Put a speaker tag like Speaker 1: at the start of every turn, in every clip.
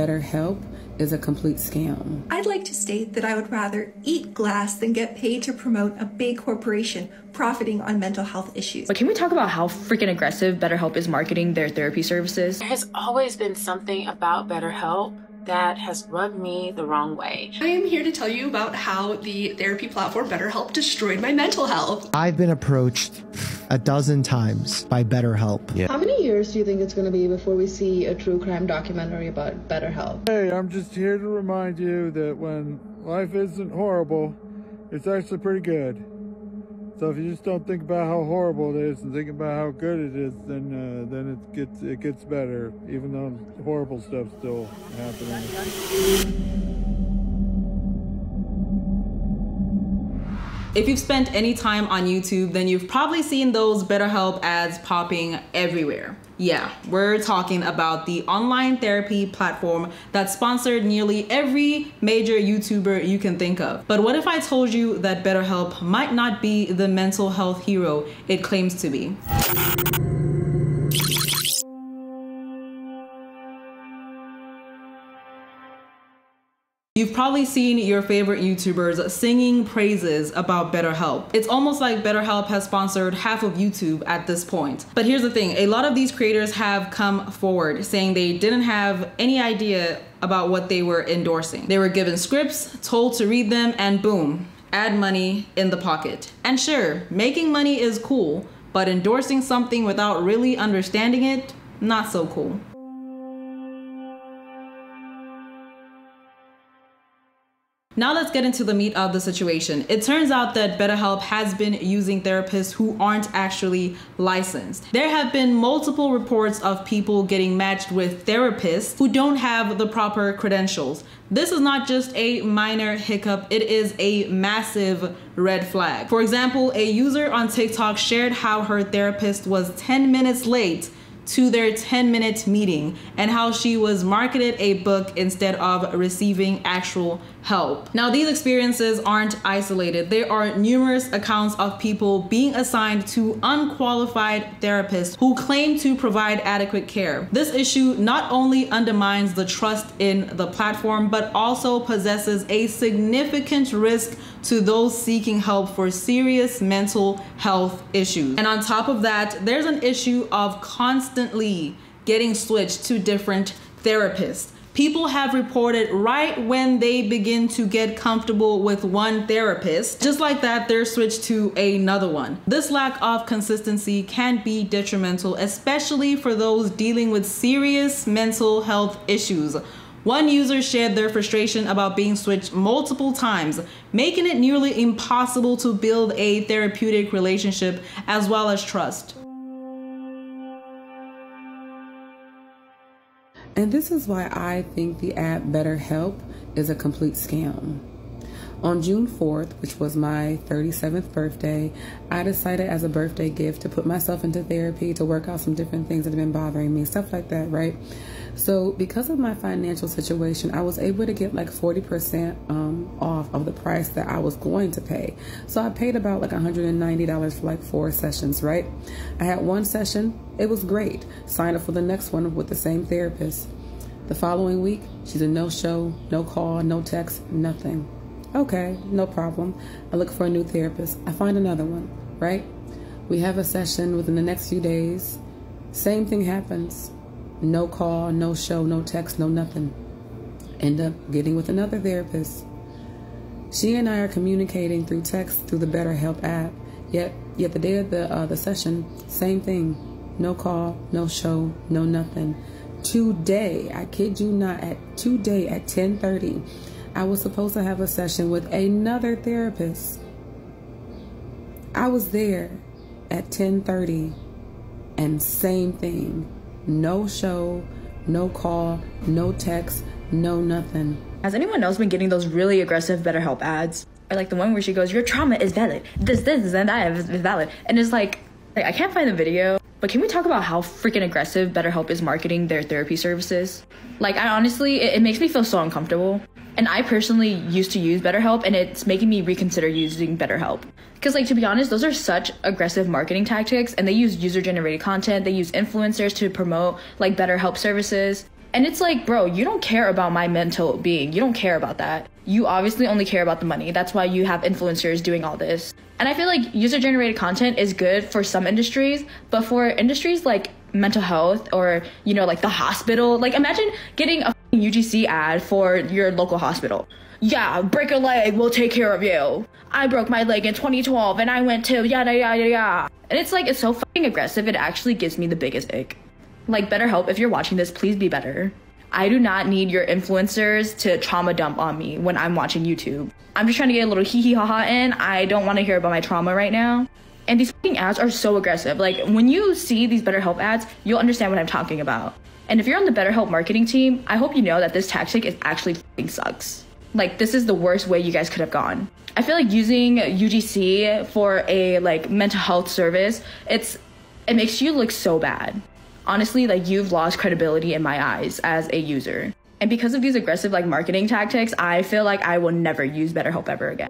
Speaker 1: BetterHelp is a complete scam.
Speaker 2: I'd like to state that I would rather eat glass than get paid to promote a big corporation profiting on mental health issues.
Speaker 3: But can we talk about how freaking aggressive BetterHelp is marketing their therapy services?
Speaker 4: There has always been something about BetterHelp that has rubbed me the wrong way.
Speaker 5: I am here to tell you about how the therapy platform BetterHelp destroyed my mental health.
Speaker 6: I've been approached a dozen times by BetterHelp.
Speaker 7: Yeah. How many years do you think it's going to be before we see a true crime documentary about BetterHelp?
Speaker 8: Hey, I'm just here to remind you that when life isn't horrible, it's actually pretty good. So if you just don't think about how horrible it is and think about how good it is, then it gets better, even though horrible stuff's still happening.
Speaker 9: If you've spent any time on YouTube, then you've probably seen those BetterHelp ads popping everywhere. Yeah, we're talking about the online therapy platform that sponsored nearly every major YouTuber you can think of. But what if I told you that BetterHelp might not be the mental health hero it claims to be? You've probably seen your favorite YouTubers singing praises about BetterHelp. It's almost like BetterHelp has sponsored half of YouTube at this point. But here's the thing, a lot of these creators have come forward saying they didn't have any idea about what they were endorsing. They were given scripts, told to read them, and boom, ad money in the pocket. And sure, making money is cool, but endorsing something without really understanding it, not so cool. Now let's get into the meat of the situation. It turns out that BetterHelp has been using therapists who aren't actually licensed. There have been multiple reports of people getting matched with therapists who don't have the proper credentials. This is not just a minor hiccup, it is a massive red flag. For example, a user on TikTok shared how her therapist was 10 minutes late to their 10-minute meeting and how she was marketed a book instead of receiving actual help. Now, these experiences aren't isolated. There are numerous accounts of people being assigned to unqualified therapists who claim to provide adequate care. This issue not only undermines the trust in the platform, but also possesses a significant risk to those seeking help for serious mental health issues. And on top of that, there's an issue of constantly getting switched to different therapists. People have reported right when they begin to get comfortable with one therapist, just like that, they're switched to another one. This lack of consistency can be detrimental, especially for those dealing with serious mental health issues. One user shared their frustration about being switched multiple times, making it nearly impossible to build a therapeutic relationship as well as trust.
Speaker 1: And this is why I think the app BetterHelp is a complete scam. On June 4th, which was my 37th birthday, I decided as a birthday gift to put myself into therapy to work out some different things that have been bothering me, stuff like that, right? So because of my financial situation, I was able to get like 40% off of the price that I was going to pay. So I paid about like $190 for like 4 sessions, right? I had one session, it was great. Signed up for the next one with the same therapist. The following week, she's a no-show, no call, no text, nothing. Okay, no problem. I look for a new therapist. I find another one, right? We have a session within the next few days. Same thing happens. No call, no show, no text, no nothing. End up getting with another therapist. She and I are communicating through text through the BetterHelp app. Yet the day of the session, same thing. No call, no show, no nothing. Today, I kid you not, today at 10:30, I was supposed to have a session with another therapist. I was there at 10:30 and same thing. No show, no call, no text, no nothing.
Speaker 3: Has anyone else been getting those really aggressive BetterHelp ads? Or like the one where she goes, your trauma is valid. This, and that is valid. And it's like, I can't find the video. But can we talk about how freaking aggressive BetterHelp is marketing their therapy services? Like, I honestly, it makes me feel so uncomfortable. And I personally used to use BetterHelp, and it's making me reconsider using BetterHelp. Because, like, to be honest, those are such aggressive marketing tactics, and they use user-generated content, they use influencers to promote, like, BetterHelp services. And it's like, bro, you don't care about my mental being. You don't care about that. You obviously only care about the money. That's why you have influencers doing all this. And I feel like user-generated content is good for some industries, but for industries like mental health or, you know, like the hospital, like imagine getting a UGC ad for your local hospital. Yeah, break a leg, we'll take care of you. I broke my leg in 2012 and I went to yada yada yada. And it's like, it's so fucking aggressive, it actually gives me the biggest ick. Like, BetterHelp, if you're watching this, please be better. I do not need your influencers to trauma dump on me when I'm watching YouTube. I'm just trying to get a little hee hee ha ha in. I don't want to hear about my trauma right now. And these fucking ads are so aggressive. Like, when you see these BetterHelp ads, you'll understand what I'm talking about. And if you're on the BetterHelp marketing team, I hope you know that this tactic is actually fucking sucks. Like, this is the worst way you guys could have gone. I feel like using UGC for a like mental health service, it makes you look so bad. Honestly, like, you've lost credibility in my eyes as a user. And because of these aggressive like marketing tactics, I feel like I will never use BetterHelp ever again.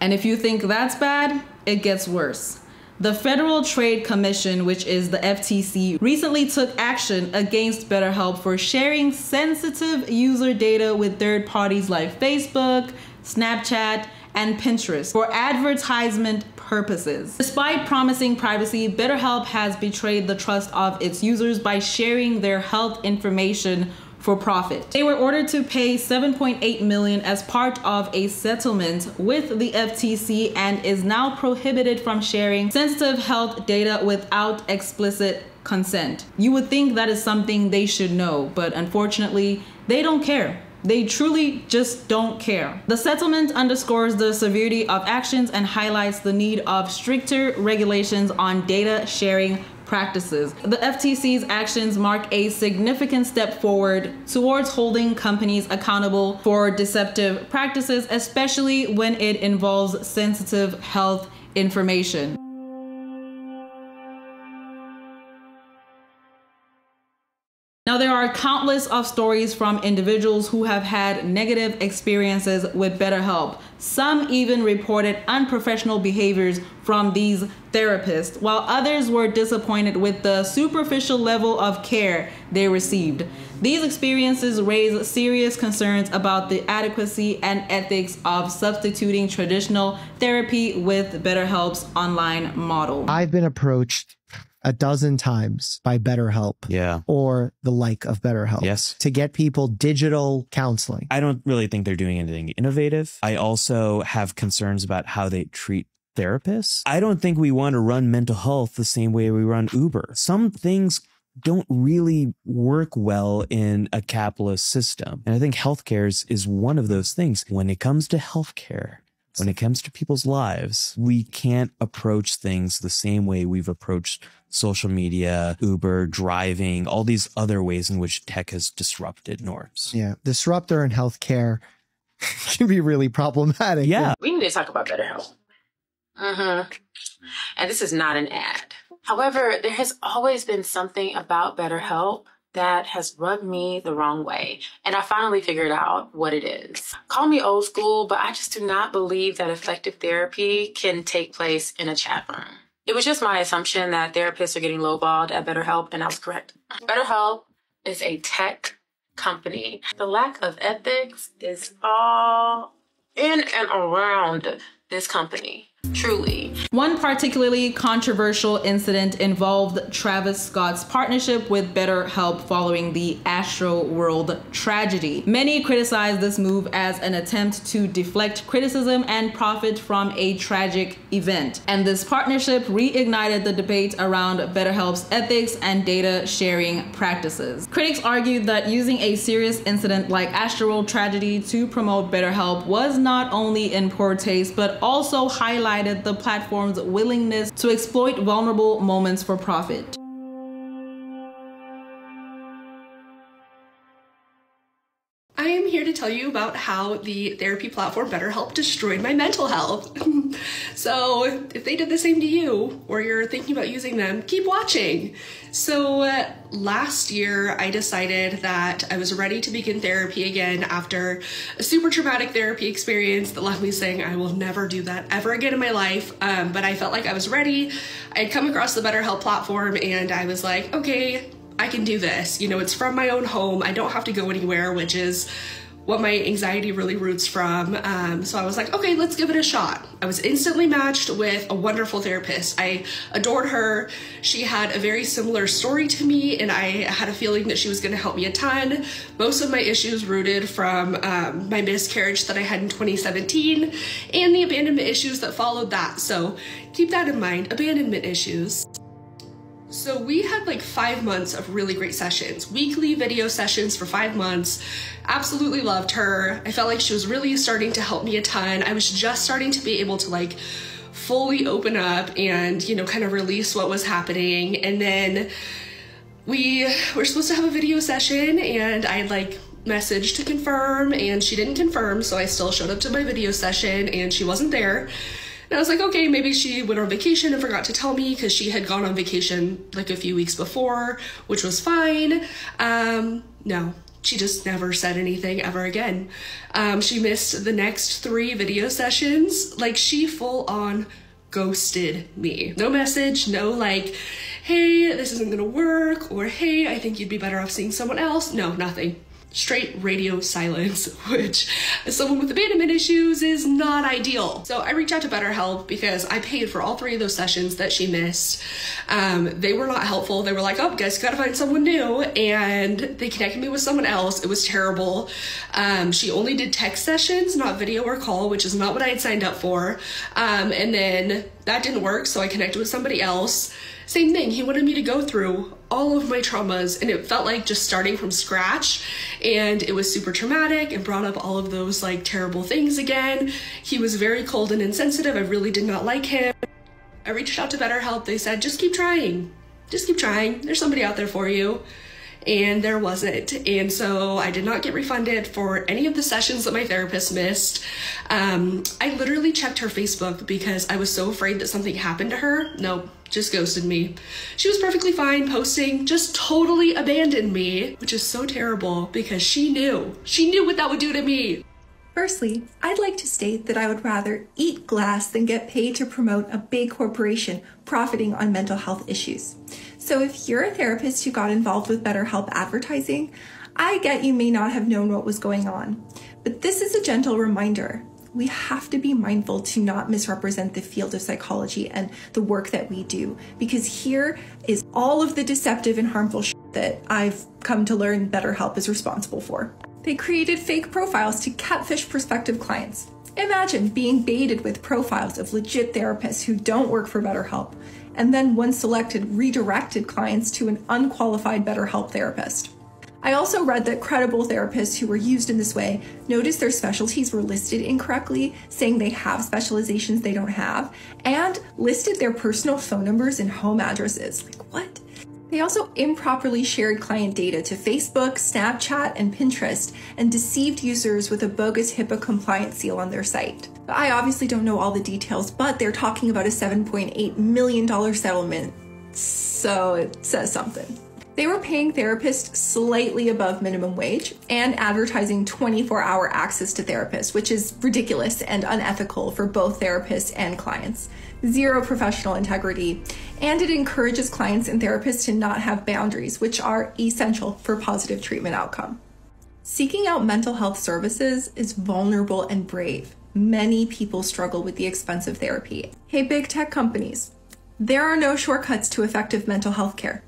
Speaker 9: And if you think that's bad, it gets worse. The Federal Trade Commission, which is the FTC, recently took action against BetterHelp for sharing sensitive user data with third parties like Facebook, Snapchat, and Pinterest for advertisement purposes. Despite promising privacy, BetterHelp has betrayed the trust of its users by sharing their health information for profit. They were ordered to pay $7.8 million as part of a settlement with the FTC and is now prohibited from sharing sensitive health data without explicit consent. You would think that is something they should know, but unfortunately, they don't care. They truly just don't care. The settlement underscores the severity of actions and highlights the need of stricter regulations on data sharing practices. The FTC's actions mark a significant step forward towards holding companies accountable for deceptive practices, especially when it involves sensitive health information. Now, there are countless of stories from individuals who have had negative experiences with BetterHelp. Some even reported unprofessional behaviors from these therapists, while others were disappointed with the superficial level of care they received. These experiences raise serious concerns about the adequacy and ethics of substituting traditional therapy with BetterHelp's online model.
Speaker 6: I've been approached a dozen times by BetterHelp or the like of BetterHelp to get people digital counseling.
Speaker 10: I don't really think they're doing anything innovative. I also have concerns about how they treat therapists. I don't think we want to run mental health the same way we run Uber. Some things don't really work well in a capitalist system. And I think healthcare is one of those things. When it comes to healthcare, when it comes to people's lives, we can't approach things the same way we've approached social media, Uber, driving, all these other ways in which tech has disrupted norms.
Speaker 6: Yeah, disruptor in healthcare can be really problematic.
Speaker 10: Yeah.
Speaker 4: We need to talk about BetterHelp. And this is not an ad. However, there has always been something about BetterHelp that has rubbed me the wrong way. And I finally figured out what it is. Call me old school, but I just do not believe that effective therapy can take place in a chat room. It was just my assumption that therapists are getting lowballed at BetterHelp, and I was correct. BetterHelp is a tech company. The lack of ethics is all in and around this company. Truly.
Speaker 9: One particularly controversial incident involved Travis Scott's partnership with BetterHelp following the Astroworld tragedy. Many criticized this move as an attempt to deflect criticism and profit from a tragic event. And this partnership reignited the debate around BetterHelp's ethics and data sharing practices. Critics argued that using a serious incident like Astroworld tragedy to promote BetterHelp was not only in poor taste, but also highlighted the platform's willingness to exploit vulnerable moments for profit.
Speaker 5: I am here to tell you about how the therapy platform BetterHelp destroyed my mental health. So if they did the same to you, or you're thinking about using them, keep watching. So last year I decided that I was ready to begin therapy again after a super traumatic therapy experience that left me saying I will never do that ever again in my life. But I felt like I was ready. I'd come across the BetterHelp platform and I was like, okay, I can do this. You know, it's from my own home. I don't have to go anywhere, which is what my anxiety really roots from. So I was like, okay, let's give it a shot. I was instantly matched with a wonderful therapist. I adored her. She had a very similar story to me, and I had a feeling that she was gonna help me a ton. Most of my issues rooted from my miscarriage that I had in 2017 and the abandonment issues that followed that. So keep that in mind, abandonment issues. So we had like 5 months of really great sessions, weekly video sessions for 5 months. Absolutely loved her. I felt like she was really starting to help me a ton. I was just starting to be able to like fully open up and, you know, kind of release what was happening. And then we were supposed to have a video session and I like messaged to confirm and she didn't confirm. So I still showed up to my video session and she wasn't there. And I was like, okay, maybe she went on vacation and forgot to tell me because she had gone on vacation like a few weeks before, which was fine. No, she just never said anything ever again. She missed the next 3 video sessions. Like she full on ghosted me. No message, no like, hey, this isn't gonna work, or hey, I think you'd be better off seeing someone else. No, nothing. Straight radio silence, which as someone with abandonment issues is not ideal. So I reached out to BetterHelp because I paid for all 3 of those sessions that she missed. They were not helpful. They were like, oh, guys, gotta find someone new. And they connected me with someone else. It was terrible. She only did text sessions, not video or call, which is not what I had signed up for. And then that didn't work. So I connected with somebody else. Same thing, he wanted me to go through all of my traumas and it felt like just starting from scratch and it was super traumatic and brought up all of those like terrible things again. He was very cold and insensitive. I really did not like him. I reached out to BetterHelp. They said, just keep trying. Just keep trying. There's somebody out there for you. And there wasn't. And so I did not get refunded for any of the sessions that my therapist missed. I literally checked her Facebook because I was so afraid that something happened to her. Nope, just ghosted me. She was perfectly fine posting, just totally abandoned me, which is so terrible because she knew what that would do to me.
Speaker 2: Firstly, I'd like to state that I would rather eat glass than get paid to promote a big corporation profiting on mental health issues. So if you're a therapist who got involved with BetterHelp advertising, I get you may not have known what was going on. But this is a gentle reminder. We have to be mindful to not misrepresent the field of psychology and the work that we do, because here is all of the deceptive and harmful shit that I've come to learn BetterHelp is responsible for. They created fake profiles to catfish prospective clients. Imagine being baited with profiles of legit therapists who don't work for BetterHelp, and then once selected, redirected clients to an unqualified BetterHelp therapist. I also read that credible therapists who were used in this way noticed their specialties were listed incorrectly, saying they have specializations they don't have, and listed their personal phone numbers and home addresses. Like, what? They also improperly shared client data to Facebook, Snapchat, and Pinterest, and deceived users with a bogus HIPAA compliant seal on their site. I obviously don't know all the details, but they're talking about a $7.8 million settlement, so it says something. They were paying therapists slightly above minimum wage and advertising 24-hour access to therapists, which is ridiculous and unethical for both therapists and clients. Zero professional integrity, and it encourages clients and therapists to not have boundaries, which are essential for positive treatment outcome. Seeking out mental health services is vulnerable and brave. Many people struggle with the expensive therapy. Hey, big tech companies, there are no shortcuts to effective mental health care.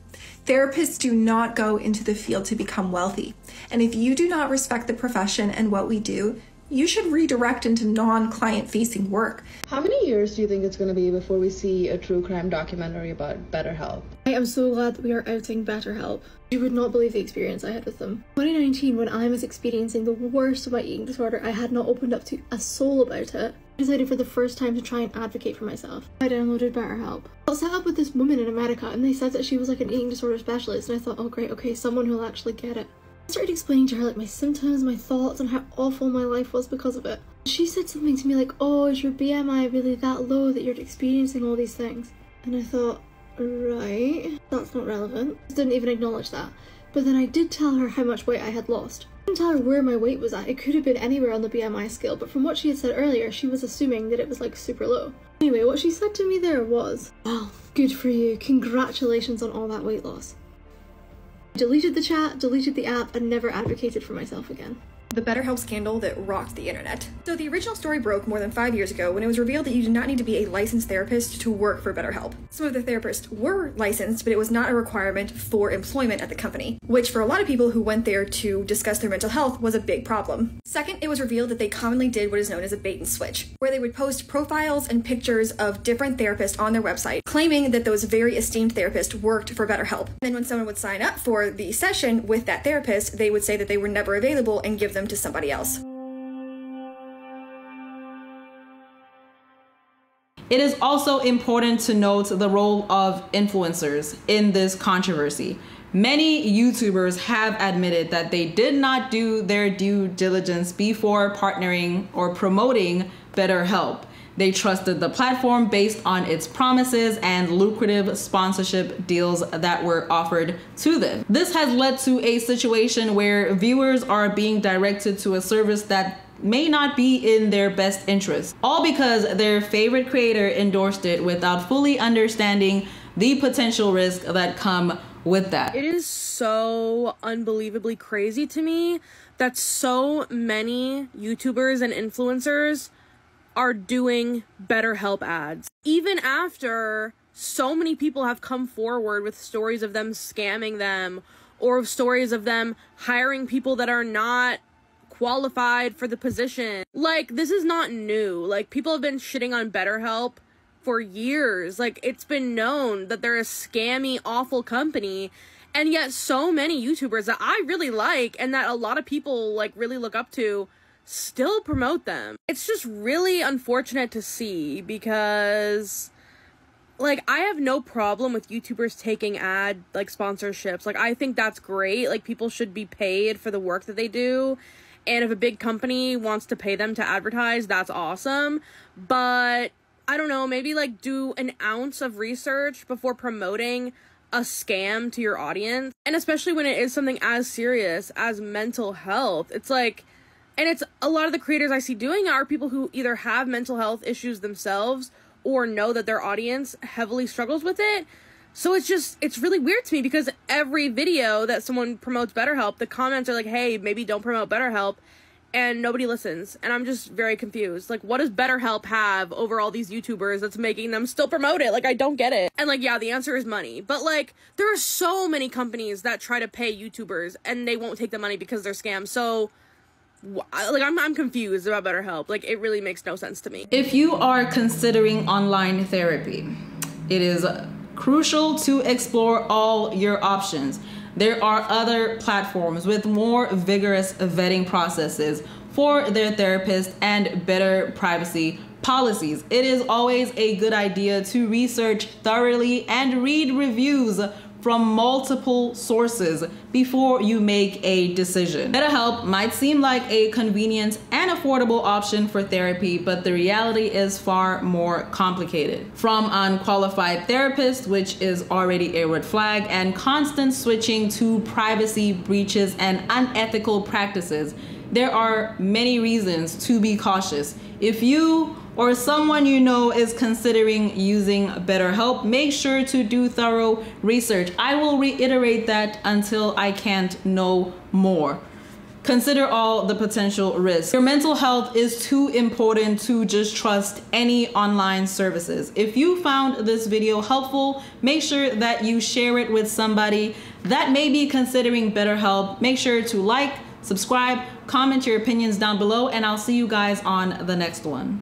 Speaker 2: Therapists do not go into the field to become wealthy. And if you do not respect the profession and what we do, you should redirect into non-client facing work.
Speaker 7: How many years do you think it's going to be before we see a true crime documentary about BetterHelp?
Speaker 11: I am so glad that we are outing BetterHelp. You would not believe the experience I had with them. 2019, when I was experiencing the worst of my eating disorder, I had not opened up to a soul about it. I decided for the first time to try and advocate for myself. I downloaded BetterHelp. I got set up with this woman in America, and they said that she was like an eating disorder specialist, and I thought, oh great, okay, someone who'll actually get it. I started explaining to her like my symptoms, my thoughts, and how awful my life was because of it. She said something to me like, oh, is your BMI really that low that you're experiencing all these things? And I thought, right, that's not relevant. I didn't even acknowledge that. But then I did tell her how much weight I had lost. I didn't tell her where my weight was at. It could have been anywhere on the BMI scale, but from what she had said earlier, she was assuming that it was like super low. Anyway, what she said to me there was, well, good for you. Congratulations on all that weight loss. I deleted the chat, deleted the app, and never advocated for myself again.
Speaker 2: The BetterHelp scandal that rocked the internet. So the original story broke more than 5 years ago when it was revealed that you did not need to be a licensed therapist to work for BetterHelp. Some of the therapists were licensed, but it was not a requirement for employment at the company, which for a lot of people who went there to discuss their mental health was a big problem. Second, it was revealed that they commonly did what is known as a bait and switch, where they would post profiles and pictures of different therapists on their website, claiming that those very esteemed therapists worked for BetterHelp. Then when someone would sign up for the session with that therapist, they would say that they were never available and give them to somebody else.
Speaker 9: It is also important to note the role of influencers in this controversy. Many YouTubers have admitted that they did not do their due diligence before partnering or promoting BetterHelp. They trusted the platform based on its promises and lucrative sponsorship deals that were offered to them. This has led to a situation where viewers are being directed to a service that may not be in their best interest, all because their favorite creator endorsed it without fully understanding the potential risks that come with that.
Speaker 12: It is so unbelievably crazy to me that so many YouTubers and influencers are doing BetterHelp ads. Even after so many people have come forward with stories of them scamming them, or stories of them hiring people that are not qualified for the position. Like, this is not new. Like, people have been shitting on BetterHelp for years. Like, it's been known that they're a scammy, awful company. And yet so many YouTubers that I really like and that a lot of people like really look up to still promote them. It's just really unfortunate to see because, like, I have no problem with YouTubers taking ad, like, sponsorships. Like, I think that's great. Like, people should be paid for the work that they do. And if a big company wants to pay them to advertise, that's awesome. But, I don't know, maybe, like, do an ounce of research before promoting a scam to your audience. And especially when it is something as serious as mental health. It's like, and it's a lot of the creators I see doing it are people who either have mental health issues themselves or know that their audience heavily struggles with it. So it's really weird to me because every video that someone promotes BetterHelp, the comments are like, hey, maybe don't promote BetterHelp, and nobody listens. And I'm just very confused. Like, what does BetterHelp have over all these YouTubers that's making them still promote it? Like, I don't get it. And, like, yeah, the answer is money. But, like, there are so many companies that try to pay YouTubers, and they won't take the money because they're scams. So, like, I'm confused about BetterHelp. Like, it really makes no sense to me.
Speaker 9: If you are considering online therapy, it is crucial to explore all your options. There are other platforms with more vigorous vetting processes for their therapists and better privacy policies. It is always a good idea to research thoroughly and read reviews from multiple sources before you make a decision. BetterHelp might seem like a convenient and affordable option for therapy, but the reality is far more complicated. From unqualified therapists, which is already a red flag, and constant switching to privacy breaches and unethical practices, there are many reasons to be cautious. If you or someone you know is considering using BetterHelp, make sure to do thorough research. I will reiterate that until I can't know more. Consider all the potential risks. Your mental health is too important to just trust any online services. If you found this video helpful, make sure that you share it with somebody that may be considering BetterHelp. Make sure to like, subscribe, comment your opinions down below, and I'll see you guys on the next one.